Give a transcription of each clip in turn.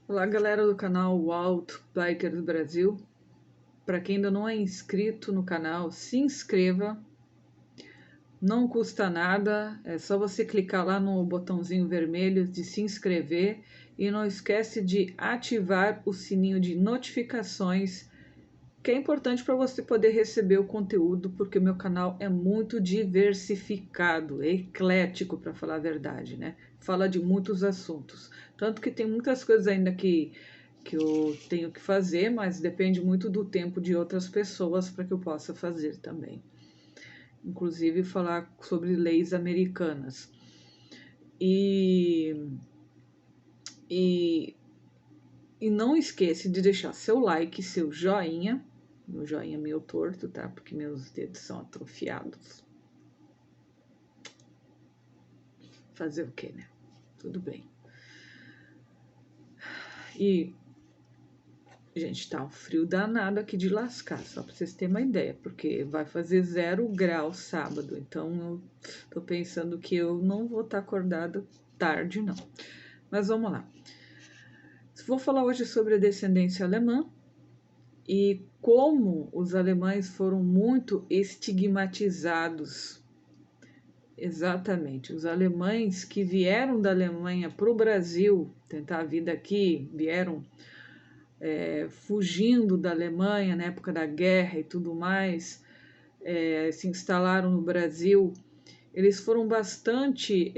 Olá, galera do canal Walt Bikers Brasil. Para quem ainda não é inscrito no canal, se inscreva. Não custa nada, é só você clicar lá no botãozinho vermelho de se inscrever e não esquece de ativar o sininho de notificações, que é importante para você poder receber o conteúdo, porque o meu canal é muito diversificado, é eclético, para falar a verdade, né? Fala de muitos assuntos. Tanto que tem muitas coisas ainda que eu tenho que fazer, mas depende muito do tempo de outras pessoas para que eu possa fazer também. Inclusive falar sobre leis americanas. E, e, e não esqueça de deixar seu like, seu joinha. Meu joinha é meio torto, tá? Porque meus dedos são atrofiados. Fazer o quê, né? Tudo bem. E, gente, tá um frio danado aqui de lascar, só pra vocês terem uma ideia, porque vai fazer 0 graus sábado, então eu tô pensando que eu não vou estar acordada tarde, não. Mas vamos lá. Vou falar hoje sobre a descendência alemã e como os alemães foram muito estigmatizados. Exatamente, os alemães que vieram da Alemanha para o Brasil tentar a vida aqui, vieram fugindo da Alemanha na época da guerra e tudo mais, se instalaram no Brasil, eles foram bastante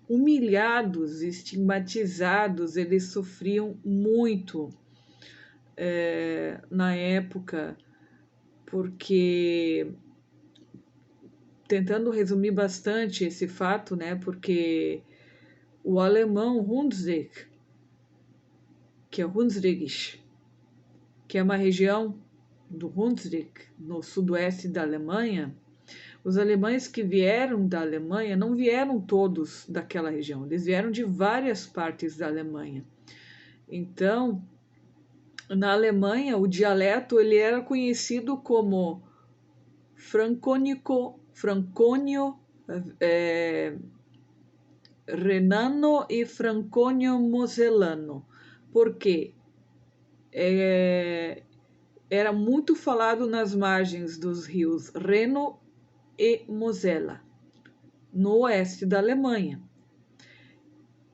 humilhados, estigmatizados, eles sofriam muito na época, porque, tentando resumir bastante esse fato, né, porque o alemão Hunsrück, que é Hunsrück, que é uma região do Hunsrück, no sudoeste da Alemanha, os alemães que vieram da Alemanha não vieram todos daquela região, eles vieram de várias partes da Alemanha. Então, na Alemanha, o dialeto ele era conhecido como francônio renano e francônio moselano, porque era muito falado nas margens dos rios Reno e Mosela, no oeste da Alemanha.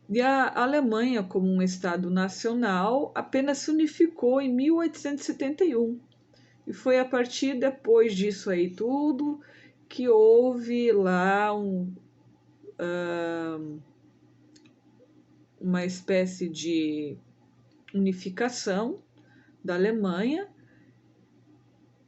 E a Alemanha, como um Estado nacional, apenas se unificou em 1871. E foi a partir depois disso aí tudo que houve lá uma espécie de unificação da Alemanha,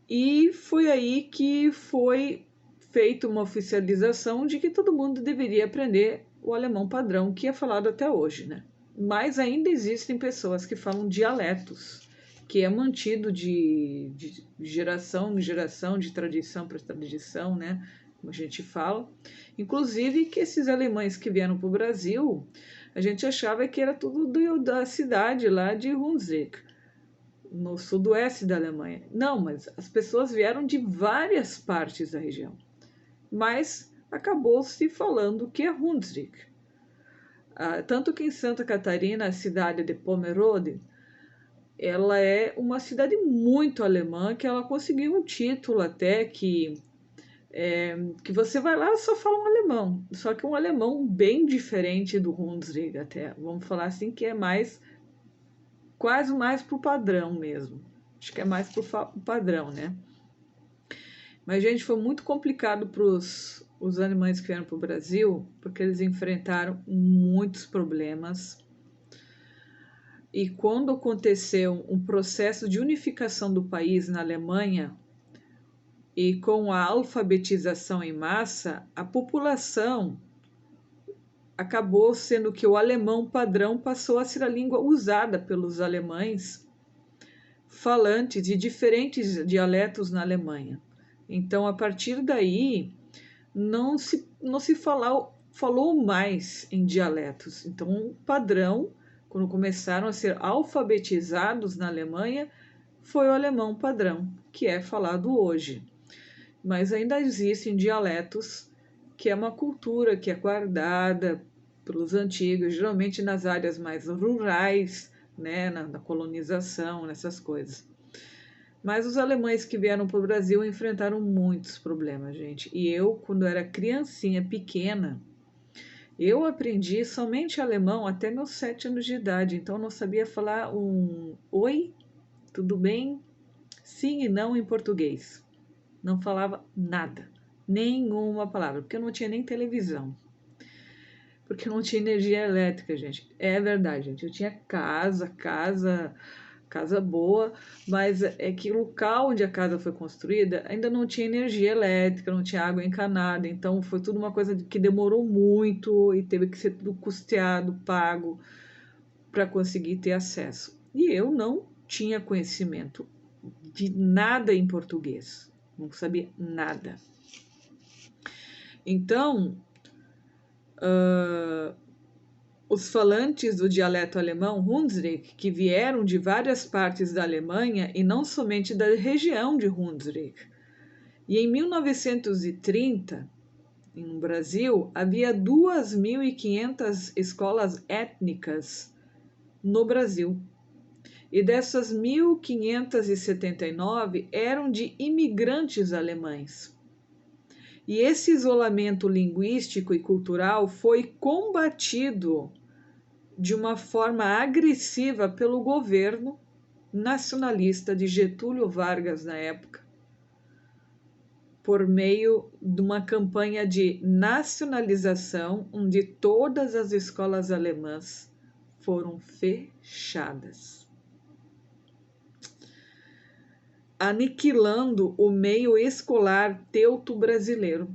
e foi aí que foi feita uma oficialização de que todo mundo deveria aprender o alemão padrão, que é falado até hoje, né? Mas ainda existem pessoas que falam dialetos, que é mantido de geração em geração, de tradição para tradição, né? Como a gente fala. Inclusive que esses alemães que vieram para o Brasil, a gente achava que era tudo da cidade lá de Hunsrück, no sudoeste da Alemanha. Não, mas as pessoas vieram de várias partes da região. Mas acabou se falando que é Hunsrück. Tanto que em Santa Catarina, a cidade de Pomerode, ela é uma cidade muito alemã, que ela conseguiu um título até que você vai lá e só fala um alemão, só que um alemão bem diferente do Hunsrück até, vamos falar assim, que é mais, quase mais pro padrão mesmo, acho que é mais pro padrão, né? Mas, gente, foi muito complicado para os alemães que vieram para o Brasil, porque eles enfrentaram muitos problemas. E quando aconteceu um processo de unificação do país na Alemanha, e com a alfabetização em massa, a população acabou sendo que o alemão padrão passou a ser a língua usada pelos alemães falantes de diferentes dialetos na Alemanha. Então, a partir daí, não se falou mais em dialetos. Então, o padrão, quando começaram a ser alfabetizados na Alemanha, foi o alemão padrão, que é falado hoje. Mas ainda existem dialetos, que é uma cultura que é guardada pelos antigos, geralmente nas áreas mais rurais, né, na colonização, nessas coisas. Mas os alemães que vieram para o Brasil enfrentaram muitos problemas, gente. E eu, quando era criancinha pequena, eu aprendi somente alemão até meus 7 anos de idade. Então eu não sabia falar um oi, tudo bem, sim e não em português. Não falava nada, nenhuma palavra, porque eu não tinha nem televisão. Porque não tinha energia elétrica, gente. É verdade, gente. Eu tinha casa boa, mas é que o local onde a casa foi construída ainda não tinha energia elétrica, não tinha água encanada, então foi tudo uma coisa que demorou muito e teve que ser tudo custeado, pago para conseguir ter acesso. E eu não tinha conhecimento de nada em português, não sabia nada. Então, os falantes do dialeto alemão Hunsrück, que vieram de várias partes da Alemanha e não somente da região de Hunsrück. E em 1930, no Brasil, havia 2.500 escolas étnicas no Brasil. E dessas 1.579 eram de imigrantes alemães. E esse isolamento linguístico e cultural foi combatido de uma forma agressiva pelo governo nacionalista de Getúlio Vargas na época, por meio de uma campanha de nacionalização, onde todas as escolas alemãs foram fechadas, aniquilando o meio escolar teuto-brasileiro.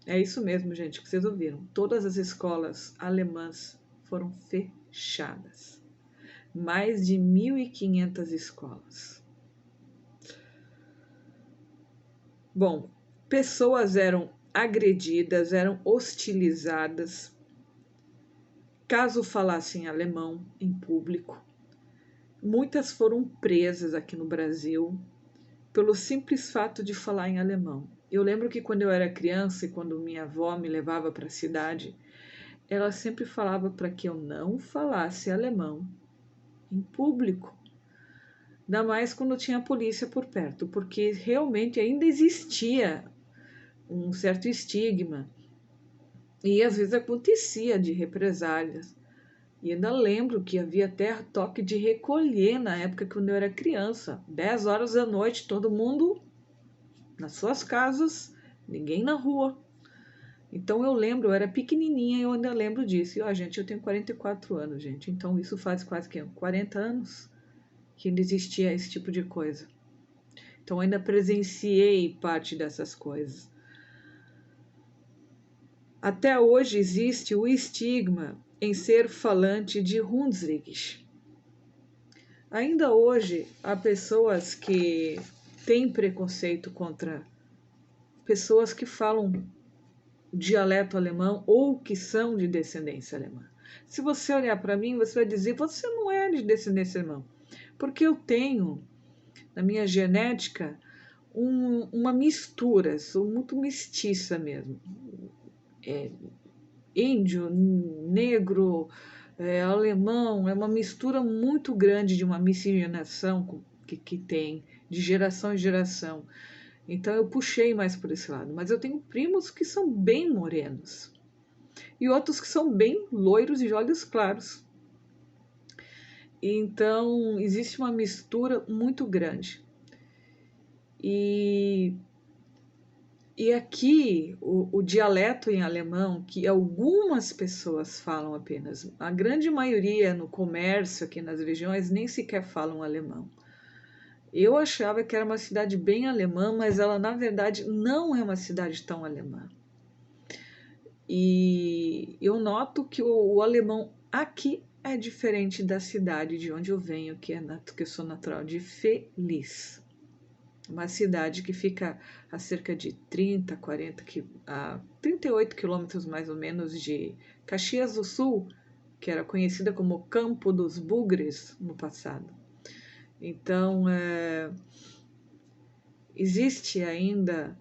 É isso mesmo, gente, que vocês ouviram. Todas as escolas alemãs foram fechadas. Mais de 1.500 escolas. Bom, pessoas eram agredidas, eram hostilizadas, caso falassem alemão em público. Muitas foram presas aqui no Brasil pelo simples fato de falar em alemão. Eu lembro que quando eu era criança e quando minha avó me levava para a cidade, ela sempre falava para que eu não falasse alemão em público. Ainda mais quando tinha a polícia por perto, porque realmente ainda existia um certo estigma e às vezes acontecia de represálias. E ainda lembro que havia até toque de recolher na época quando eu era criança. 10 horas da noite, todo mundo nas suas casas, ninguém na rua. Então eu lembro, eu era pequenininha e eu ainda lembro disso. E, ó, gente, eu tenho 44 anos, gente. Então isso faz quase que 40 anos que ainda existia esse tipo de coisa. Então ainda presenciei parte dessas coisas. Até hoje existe o estigma em ser falante de Hunsrück. Ainda hoje há pessoas que têm preconceito contra pessoas que falam dialeto alemão ou que são de descendência alemã. Se você olhar para mim, você vai dizer, você não é de descendência alemã, porque eu tenho na minha genética uma mistura, sou muito mestiça mesmo. Índio, negro, alemão, é uma mistura muito grande de uma miscigenação que tem de geração em geração. Então eu puxei mais por esse lado. Mas eu tenho primos que são bem morenos e outros que são bem loiros e de olhos claros. Então existe uma mistura muito grande. E aqui o dialeto em alemão, que algumas pessoas falam apenas, a grande maioria no comércio aqui nas regiões nem sequer falam alemão. Eu achava que era uma cidade bem alemã, mas ela na verdade não é uma cidade tão alemã. E eu noto que o alemão aqui é diferente da cidade de onde eu venho, que eu sou natural de Feliz. Uma cidade que fica a cerca de 38 quilômetros mais ou menos de Caxias do Sul, que era conhecida como Campo dos Bugres no passado. Então, existe ainda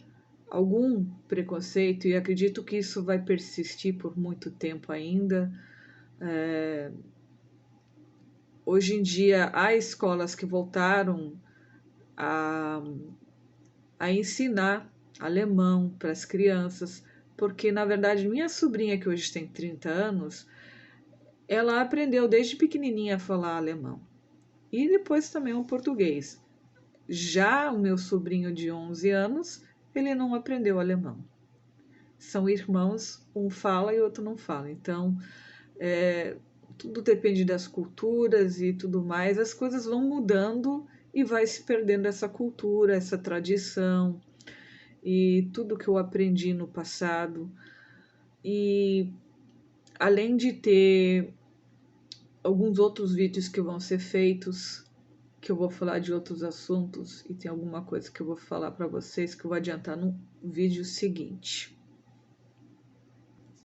algum preconceito e acredito que isso vai persistir por muito tempo ainda. Hoje em dia há escolas que voltaram a, a ensinar alemão para as crianças, porque na verdade minha sobrinha, que hoje tem 30 anos, ela aprendeu desde pequenininha a falar alemão e depois também o português. Já o meu sobrinho de 11 anos, ele não aprendeu alemão. São irmãos, um fala e o outro não fala. Então, é, tudo depende das culturas e tudo mais. As coisas vão mudando e vai se perdendo essa cultura, essa tradição e tudo que eu aprendi no passado. E além de ter alguns outros vídeos que vão ser feitos, que eu vou falar de outros assuntos, e tem alguma coisa que eu vou falar para vocês que eu vou adiantar no vídeo seguinte.